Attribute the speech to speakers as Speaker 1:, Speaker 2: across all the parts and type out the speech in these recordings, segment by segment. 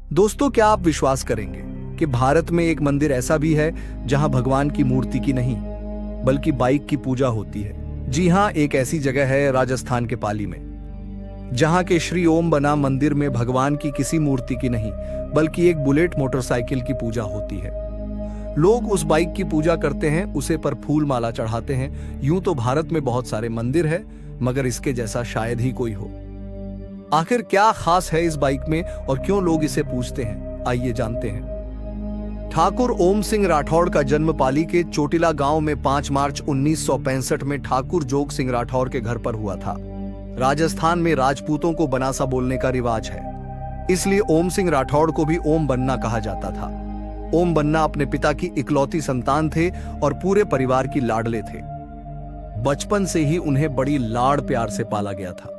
Speaker 1: दोस्तों, क्या आप विश्वास करेंगे कि भारत में एक मंदिर ऐसा भी है जहां भगवान की मूर्ति की नहीं बल्कि बाइक की पूजा होती है। जी हां, एक ऐसी जगह है राजस्थान के पाली में, जहां के श्री ओम बना मंदिर में भगवान की किसी मूर्ति की नहीं बल्कि एक बुलेट मोटरसाइकिल की पूजा होती है। लोग उस बाइक की पूजा करते हैं, उसे पर फूल माला चढ़ाते हैं। यूं तो भारत में बहुत सारे मंदिर है, मगर इसके जैसा शायद ही कोई हो। आखिर क्या खास है इस बाइक में और क्यों लोग इसे पूजते हैं, आइए जानते हैं। ठाकुर ओम सिंह राठौड़ का जन्म पाली के चोटिला गांव में 5 मार्च 1965 में ठाकुर जोग सिंह राठौड़ के घर पर हुआ था। राजस्थान में राजपूतों को बनासा बोलने का रिवाज है, इसलिए ओम सिंह राठौड़ को भी ओम बन्ना कहा जाता था। ओम बन्ना अपने पिता की इकलौती संतान थे और पूरे परिवार की लाडले थे। बचपन से ही उन्हें बड़ी लाड़ प्यार से पाला गया था।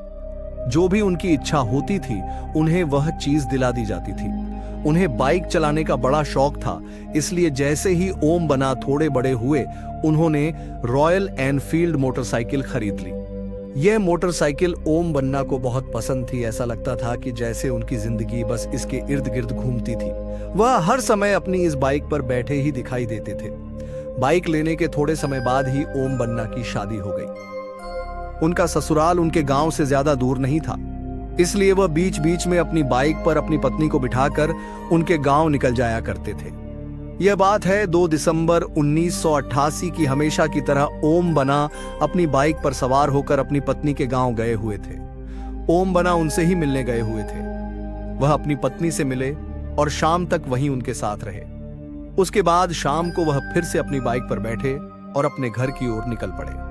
Speaker 1: जो भी उनकी इच्छा होती थी उन्हें वह चीज दिला दी जाती थी। उन्हें बाइक चलाने का बड़ा शौक था, इसलिए जैसे ही ओम बना थोड़े बड़े हुए उन्होंने रॉयल एनफील्ड मोटरसाइकिल खरीद ली। यह मोटरसाइकिल ओम बन्ना को बहुत पसंद थी। ऐसा लगता था कि जैसे उनकी जिंदगी बस इसके इर्द गिर्द घूमती थी। वह हर समय अपनी इस बाइक पर बैठे ही दिखाई देते थे। बाइक लेने के थोड़े समय बाद ही ओम बन्ना की शादी हो गई। उनका ससुराल उनके गांव से ज्यादा दूर नहीं था, इसलिए वह बीच बीच में अपनी बाइक पर अपनी पत्नी को बिठाकर उनके गांव निकल जाया करते थे। यह बात है 2 दिसंबर 1988 की। हमेशा की तरह ओम बना अपनी बाइक पर सवार होकर अपनी पत्नी के गांव गए हुए थे। ओम बना उनसे ही मिलने गए हुए थे। वह अपनी पत्नी से मिले और शाम तक वहीं उनके साथ रहे। उसके बाद शाम को वह फिर से अपनी बाइक पर बैठे और अपने घर की ओर निकल पड़े।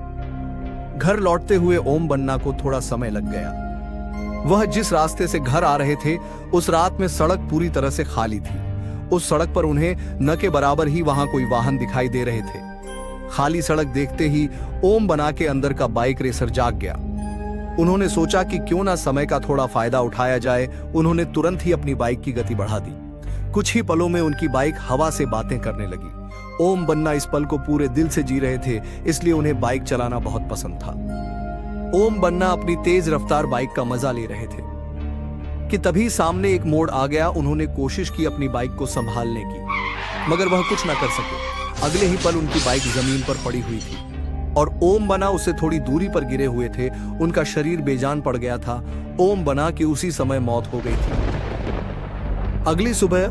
Speaker 1: घर लौटते हुए ओम बन्ना को थोड़ा समय लग गया। वह जिस रास्ते से घर आ रहे थे उस रात में सड़क पूरी तरह से खाली थी। उस सड़क पर उन्हें न के बराबर ही वहां कोई वाहन दिखाई दे रहे थे। खाली सड़क देखते ही ओम बना के अंदर का बाइक रेसर जाग गया। उन्होंने सोचा कि क्यों ना समय का थोड़ा फायदा उठाया जाए। उन्होंने तुरंत ही अपनी बाइक की गति बढ़ा दी। कुछ ही पलों में उनकी बाइक हवा से बातें करने लगी। ओम बन्ना इस पल को पूरे दिल से जी रहे थे, इसलिए उन्हें बाइक चलाना बहुत पसंद था। ओम बन्ना अपनी तेज रफ्तार बाइक का मजा ले रहे थे कि तभी सामने एक मोड़ आ गया। उन्होंने कोशिश की अपनी बाइक को संभालने की, मगर वह कुछ ना कर सके। अगले ही पल उनकी बाइक जमीन पर पड़ी हुई थी और ओम बना उससे थोड़ी दूरी पर गिरे हुए थे। उनका शरीर बेजान पड़ गया था। ओम बना की उसी समय मौत हो गई थी। अगली सुबह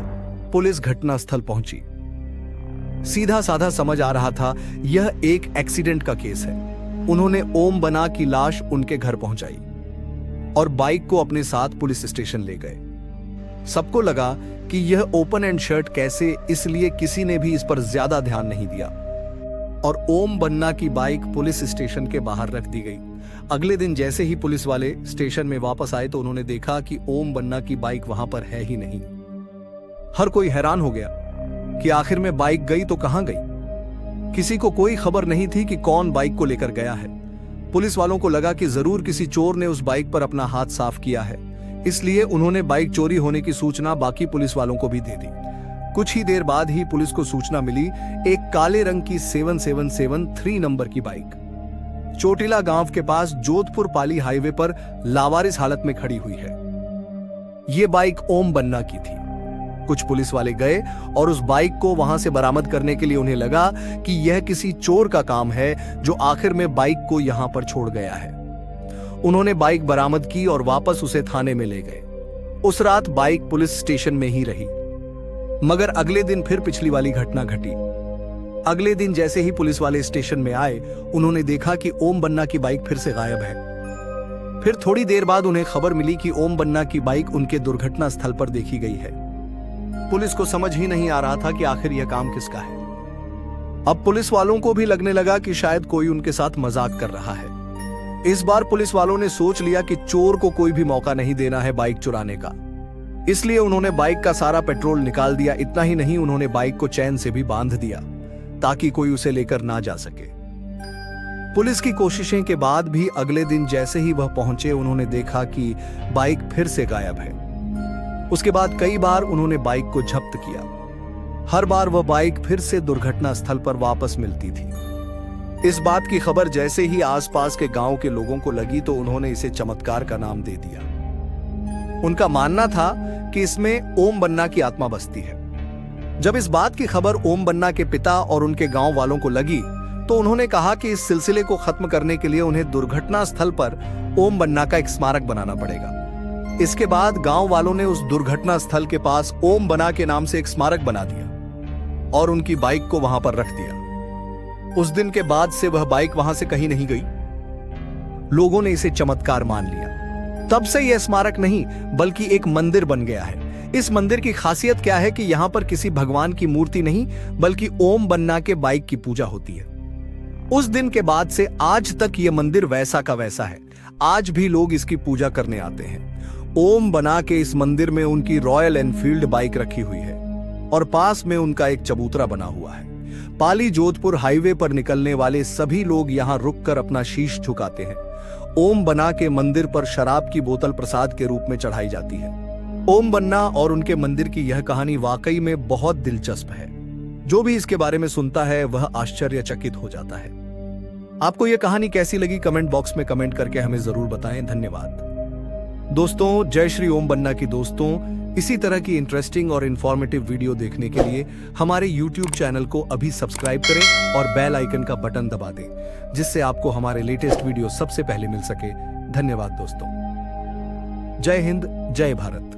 Speaker 1: पुलिस घटनास्थल पहुंची। सीधा साधा समझ आ रहा था यह एक एक्सीडेंट का केस है। उन्होंने ओम बना की लाश उनके घर पहुंचाई और बाइक को अपने साथ पुलिस स्टेशन ले गए। सबको लगा कि यह ओपन एंड शर्ट कैसे, इसलिए किसी ने भी इस पर ज्यादा ध्यान नहीं दिया और ओम बन्ना की बाइक पुलिस स्टेशन के बाहर रख दी गई। अगले दिन जैसे ही पुलिस वाले स्टेशन में वापस आए तो उन्होंने देखा कि ओम बन्ना की बाइक वहां पर है ही नहीं। हर कोई हैरान हो गया कि आखिर में बाइक गई तो कहां गई। किसी को कोई खबर नहीं थी कि कौन बाइक को लेकर गया है। पुलिस वालों को लगा कि जरूर किसी चोर ने उस बाइक पर अपना हाथ साफ किया है, इसलिए उन्होंने बाइक चोरी होने की सूचना बाकी पुलिस वालों को भी दे दी। कुछ ही देर बाद ही पुलिस को सूचना मिली एक काले रंग की 7773 नंबर की बाइक चोटिला गांव के पास जोधपुर पाली हाईवे पर लावारिस हालत में खड़ी हुई है। यह बाइक ओम बन्ना की थी। कुछ पुलिस वाले गए और उस बाइक को वहां से बरामद करने के लिए उन्हें लगा कि यह किसी चोर का काम है जो आखिर में बाइक को यहां पर छोड़ गया है। उन्होंने बाइक बरामद की और वापस उसे थाने में ले गए। उस रात बाइक पुलिस स्टेशन में ही रही, मगर अगले दिन फिर पिछली वाली घटना घटी। अगले दिन जैसे ही पुलिस वाले स्टेशन में आए उन्होंने देखा कि ओम बन्ना की बाइक फिर से गायब है। फिर थोड़ी देर बाद उन्हें खबर मिली कि ओम बन्ना की बाइक उनके दुर्घटना स्थल पर देखी गई है। पुलिस को समझ ही नहीं आ रहा था कि आखिर यह काम किसका है। अब पुलिस वालों को भी लगने लगा कि शायद कोई उनके साथ मजाक कर रहा है। इस बार पुलिस वालों ने सोच लिया कि चोर को कोई भी मौका नहीं देना है बाइक चुराने का, इसलिए उन्होंने बाइक का सारा पेट्रोल निकाल दिया। इतना ही नहीं, उन्होंने बाइक को चैन से भी बांध दिया ताकि कोई उसे लेकर ना जा सके। पुलिस की कोशिशें के बाद भी अगले दिन जैसे ही वह पहुंचे उन्होंने देखा कि बाइक फिर से गायब है। उसके बाद कई बार उन्होंने बाइक को जब्त किया। हर बार वह बाइक फिर से दुर्घटना स्थल पर वापस मिलती थी। इस बात की खबर जैसे ही आसपास के गांव के लोगों को लगी तो उन्होंने इसे चमत्कार का नाम दे दिया। उनका मानना था कि इसमें ओम बन्ना की आत्मा बसती है। जब इस बात की खबर ओम बन्ना के पिता और उनके गांव वालों को लगी तो उन्होंने कहा कि इस सिलसिले को खत्म करने के लिए उन्हें दुर्घटना स्थल पर ओम बन्ना का एक स्मारक बनाना पड़ेगा। इसके बाद गांव वालों ने उस दुर्घटना स्थल के पास ओम बन्ना के नाम से एक स्मारक बना दिया और उनकी बाइक को वहां पर रख दिया। उस दिन के बाद से वह बाइक वहां से कहीं नहीं गई। लोगों ने इसे चमत्कार मान लिया। तब से यह स्मारक नहीं बल्कि एक मंदिर बन गया है। इस मंदिर की खासियत क्या है कि यहां पर किसी भगवान की मूर्ति नहीं बल्कि ओम बन्ना के बाइक की पूजा होती है। उस दिन के बाद से आज तक यह मंदिर वैसा का वैसा है। आज भी लोग इसकी पूजा करने आते हैं। ओम बन्ना के इस मंदिर में उनकी रॉयल एनफील्ड बाइक रखी हुई है और पास में उनका एक चबूतरा बना हुआ है। पाली जोधपुर हाईवे पर निकलने वाले सभी लोग यहां रुककर अपना शीश झुकाते हैं। ओम बन्ना के मंदिर पर शराब की बोतल प्रसाद के रूप में चढ़ाई जाती है। ओम बन्ना और उनके मंदिर की यह कहानी वाकई में बहुत दिलचस्प है। जो भी इसके बारे में सुनता है वह आश्चर्यचकित हो जाता है। आपको यह कहानी कैसी लगी कमेंट बॉक्स में कमेंट करके हमें जरूर बताएं। धन्यवाद दोस्तों। जय श्री ओम बन्ना की दोस्तों, इसी तरह की इंटरेस्टिंग और इंफॉर्मेटिव वीडियो देखने के लिए हमारे YouTube चैनल को अभी सब्सक्राइब करें और बेल आइकन का बटन दबा दें, जिससे आपको हमारे लेटेस्ट वीडियो सबसे पहले मिल सके। धन्यवाद दोस्तों। जय हिंद, जय भारत।